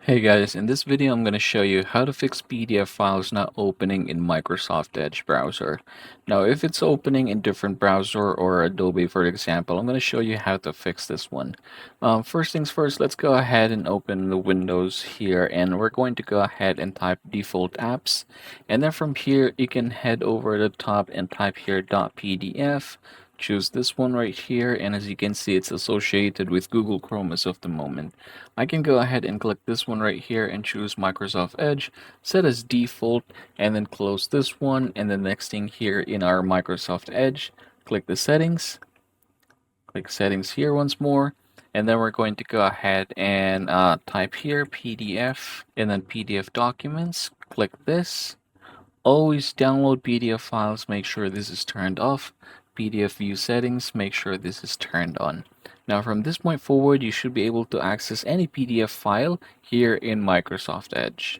Hey guys, in this video I'm going to show you how to fix PDF files not opening in Microsoft Edge browser. Now if it's opening in different browser or Adobe for example, I'm going to show you how to fix this one. First things first, let's go ahead and open the Windows here, and we're going to go ahead and type default apps, and then from here you can head over to the top and type here .pdf. Choose this one right here, and as you can see it's associated with Google Chrome as of the moment. I can go ahead and click this one right here and choose Microsoft Edge, set as default, and then close this one. And the next thing here in our Microsoft Edge, click the settings, click settings here once more. And then we're going to go ahead and type here PDF and then PDF documents. Click this. Always download PDF files, make sure this is turned off. PDF view settings, make sure this is turned on. Now from this point forward, you should be able to access any PDF file here in Microsoft Edge.